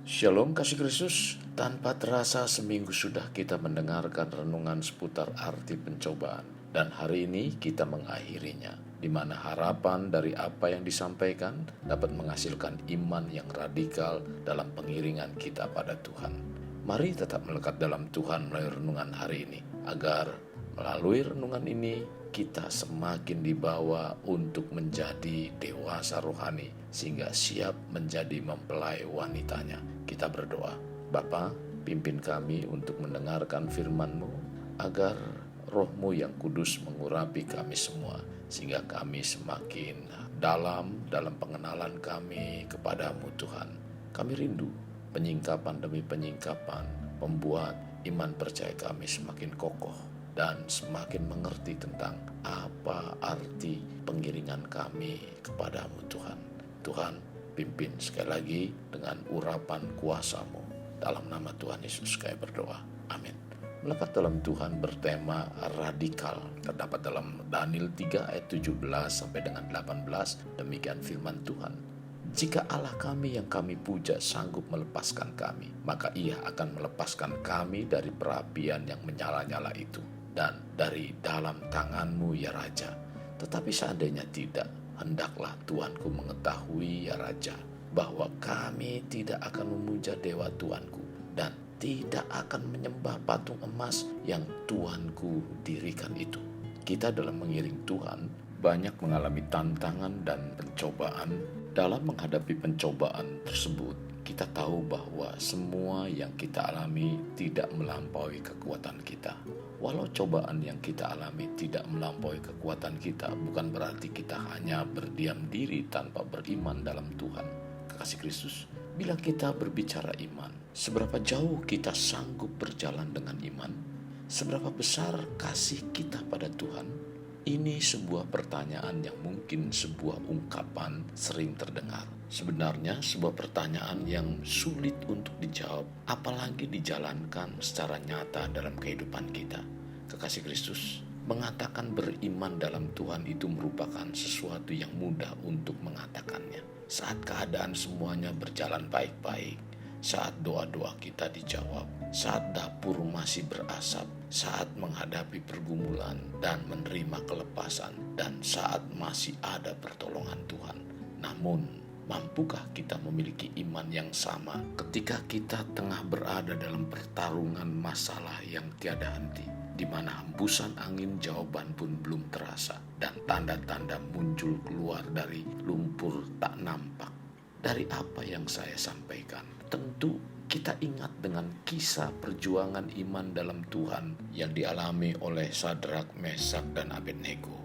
Shalom kasih Kristus, tanpa terasa seminggu sudah kita mendengarkan renungan seputar arti pencobaan. Dan hari ini kita mengakhirinya, di mana harapan dari apa yang disampaikan dapat menghasilkan iman yang radikal dalam pengiringan kita pada Tuhan. Mari tetap melekat dalam Tuhan melalui renungan hari ini, agar melalui renungan ini kita semakin dibawa untuk menjadi dewasa rohani, sehingga siap menjadi mempelai wanitanya. Kita berdoa. Bapa, pimpin kami untuk mendengarkan firman-Mu, agar Roh-Mu yang kudus mengurapi kami semua, sehingga kami semakin dalam pengenalan kami kepadamu Tuhan. Kami rindu penyingkapan demi penyingkapan, membuat iman percaya kami semakin kokoh dan semakin mengerti tentang apa arti pengiringan kami kepadamu Tuhan. Tuhan, pimpin sekali lagi dengan urapan kuasa-Mu. Dalam nama Tuhan Yesus kami berdoa. Amin. Melekat dalam Tuhan bertema radikal, terdapat dalam Daniel 3 ayat 17 sampai dengan 18. Demikian firman Tuhan. Jika Allah kami yang kami puja sanggup melepaskan kami, maka Ia akan melepaskan kami dari perapian yang menyala-nyala itu dan dari dalam tangan-Mu ya Raja. Tetapi seandainya tidak, hendaklah Tuanku mengetahui ya Raja, bahwa kami tidak akan memuja dewa Tuanku dan tidak akan menyembah patung emas yang Tuanku dirikan itu. Kita dalam mengiring Tuhan banyak mengalami tantangan dan pencobaan. Dalam menghadapi pencobaan tersebut, kita tahu bahwa semua yang kita alami tidak melampaui kekuatan kita. Walau cobaan yang kita alami tidak melampaui kekuatan kita, bukan berarti kita hanya berdiam diri tanpa beriman dalam Tuhan. Kekasih Kristus, bila kita berbicara iman, seberapa jauh kita sanggup berjalan dengan iman? Seberapa besar kasih kita pada Tuhan? Ini sebuah pertanyaan yang mungkin sebuah ungkapan sering terdengar. Sebenarnya sebuah pertanyaan yang sulit untuk dijawab, apalagi dijalankan secara nyata dalam kehidupan kita. Kekasih Kristus, mengatakan beriman dalam Tuhan itu merupakan sesuatu yang mudah untuk mengatakannya. Saat keadaan semuanya berjalan baik-baik, saat doa-doa kita dijawab, saat dapur masih berasap, saat menghadapi pergumulan dan menerima kelepasan, dan saat masih ada pertolongan Tuhan. Namun, mampukah kita memiliki iman yang sama ketika kita tengah berada dalam pertarungan masalah yang tiada henti, di mana hembusan angin jawaban pun belum terasa, dan tanda-tanda muncul keluar dari lumpur tak nampak? Dari apa yang saya sampaikan, tentu kita ingat dengan kisah perjuangan iman dalam Tuhan yang dialami oleh Sadrak, Mesak, dan Abednego.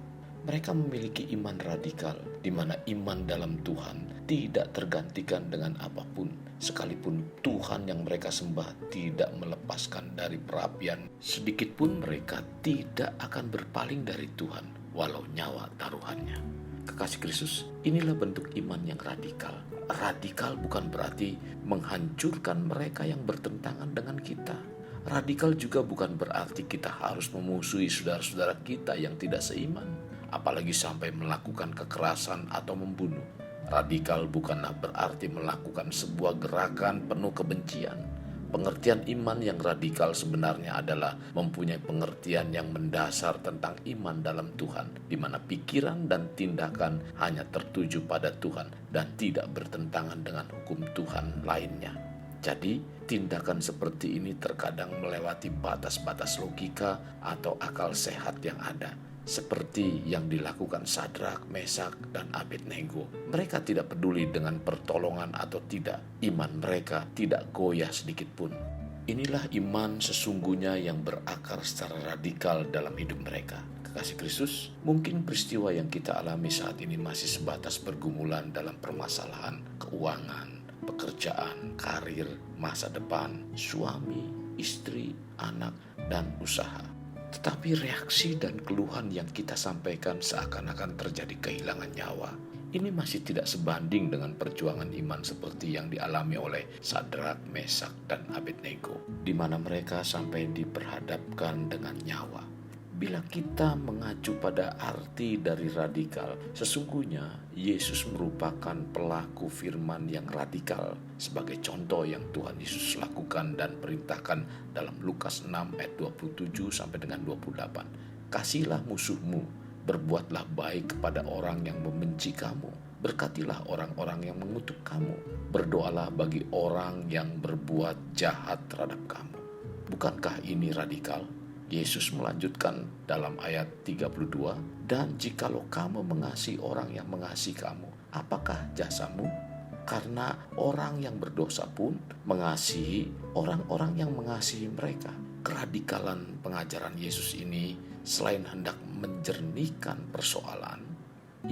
Mereka memiliki iman radikal, di mana iman dalam Tuhan tidak tergantikan dengan apapun. Sekalipun Tuhan yang mereka sembah tidak melepaskan dari perapian, sedikit pun mereka tidak akan berpaling dari Tuhan, walau nyawa taruhannya. Kekasih Kristus, inilah bentuk iman yang radikal. Radikal bukan berarti menghancurkan mereka yang bertentangan dengan kita. Radikal juga bukan berarti kita harus memusuhi saudara-saudara kita yang tidak seiman, apalagi sampai melakukan kekerasan atau membunuh. Radikal bukanlah berarti melakukan sebuah gerakan penuh kebencian. Pengertian iman yang radikal sebenarnya adalah mempunyai pengertian yang mendasar tentang iman dalam Tuhan, di mana pikiran dan tindakan hanya tertuju pada Tuhan dan tidak bertentangan dengan hukum Tuhan lainnya. Jadi, tindakan seperti ini terkadang melewati batas-batas logika atau akal sehat yang ada, seperti yang dilakukan Sadrak, Mesak, dan Abednego. Mereka tidak peduli dengan pertolongan atau tidak. Iman mereka tidak goyah sedikit pun. Inilah iman sesungguhnya yang berakar secara radikal dalam hidup mereka. Kekasih Kristus, mungkin peristiwa yang kita alami saat ini masih sebatas pergumulan dalam permasalahan keuangan, pekerjaan, karir, masa depan, suami, istri, anak, dan usaha. Tetapi reaksi dan keluhan yang kita sampaikan seakan-akan terjadi kehilangan nyawa. Ini masih tidak sebanding dengan perjuangan iman seperti yang dialami oleh Sadrak, Mesak, dan Abednego, di mana mereka sampai diperhadapkan dengan nyawa. Bila kita mengacu pada arti dari radikal, sesungguhnya Yesus merupakan pelaku firman yang radikal sebagai contoh yang Tuhan Yesus lakukan dan perintahkan dalam Lukas 6 ayat 27 sampai dengan 28. Kasihilah musuhmu, berbuatlah baik kepada orang yang membenci kamu, berkatilah orang-orang yang mengutuk kamu, berdoalah bagi orang yang berbuat jahat terhadap kamu. Bukankah ini radikal? Yesus melanjutkan dalam ayat 32, dan jikalau kamu mengasihi orang yang mengasihi kamu, apakah jasamu? Karena orang yang berdosa pun mengasihi orang-orang yang mengasihi mereka. Keradikalan pengajaran Yesus ini selain hendak menjernihkan persoalan,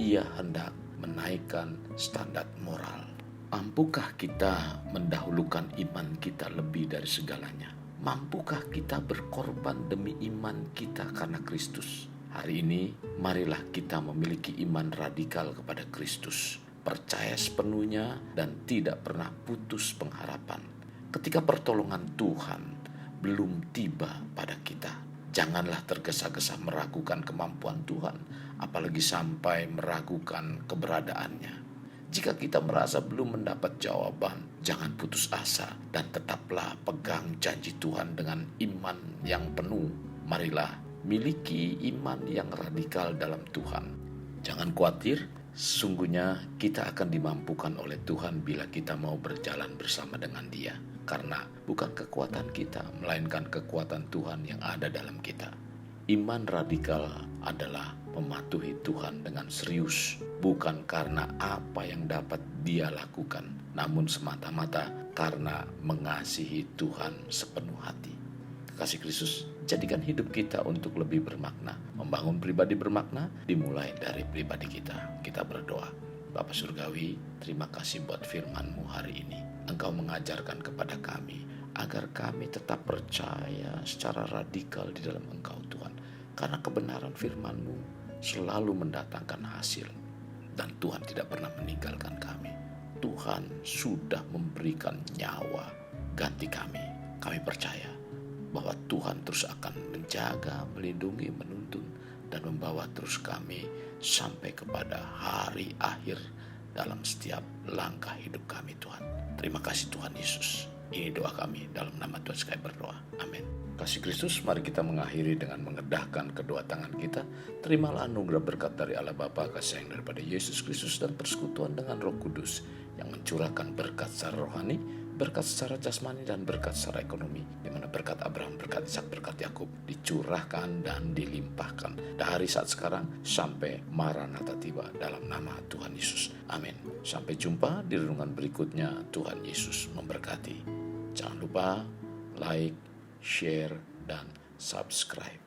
ia hendak menaikkan standar moral. Mampukah kita mendahulukan iman kita lebih dari segalanya? Mampukah kita berkorban demi iman kita karena Kristus? Hari ini, marilah kita memiliki iman radikal kepada Kristus, percaya sepenuhnya dan tidak pernah putus pengharapan. Ketika pertolongan Tuhan belum tiba pada kita, janganlah tergesa-gesa meragukan kemampuan Tuhan, apalagi sampai meragukan keberadaannya. Jika kita merasa belum mendapat jawaban, jangan putus asa dan tetaplah pegang janji Tuhan dengan iman yang penuh. Marilah miliki iman yang radikal dalam Tuhan. Jangan khawatir, sesungguhnya kita akan dimampukan oleh Tuhan bila kita mau berjalan bersama dengan Dia. Karena bukan kekuatan kita, melainkan kekuatan Tuhan yang ada dalam kita. Iman radikal adalah mematuhi Tuhan dengan serius, bukan karena apa yang dapat Dia lakukan, namun semata-mata karena mengasihi Tuhan sepenuh hati. Kekasih Kristus, jadikan hidup kita untuk lebih bermakna. Membangun pribadi bermakna dimulai dari pribadi kita. Kita berdoa. Bapa Surgawi, terima kasih buat firman-Mu hari ini. Engkau mengajarkan kepada kami agar kami tetap percaya secara radikal di dalam Engkau Tuhan. Karena kebenaran firman-Mu selalu mendatangkan hasil. Dan Tuhan tidak pernah meninggalkan kami. Tuhan sudah memberikan nyawa ganti kami. Kami percaya bahwa Tuhan terus akan menjaga, melindungi, menuntun, dan membawa terus kami sampai kepada hari akhir dalam setiap langkah hidup kami Tuhan. Terima kasih Tuhan Yesus. Ini doa kami dalam nama Tuhan sekali berdoa. Amin. Kasih Kristus, mari kita mengakhiri dengan mengedahkan kedua tangan kita. Terimalah anugerah berkat dari Allah Bapa, kasih sayang daripada Yesus Kristus, dan persekutuan dengan Roh Kudus yang mencurahkan berkat secara rohani, berkat secara jasmani, dan berkat secara ekonomi, di mana berkat Abraham, berkat Ishak, berkat Yakub dicurahkan dan dilimpahkan dari saat sekarang sampai Maranatha tiba dalam nama Tuhan Yesus. Amin. Sampai jumpa di renungan berikutnya. Tuhan Yesus memberkati. Jangan lupa like, share, dan subscribe.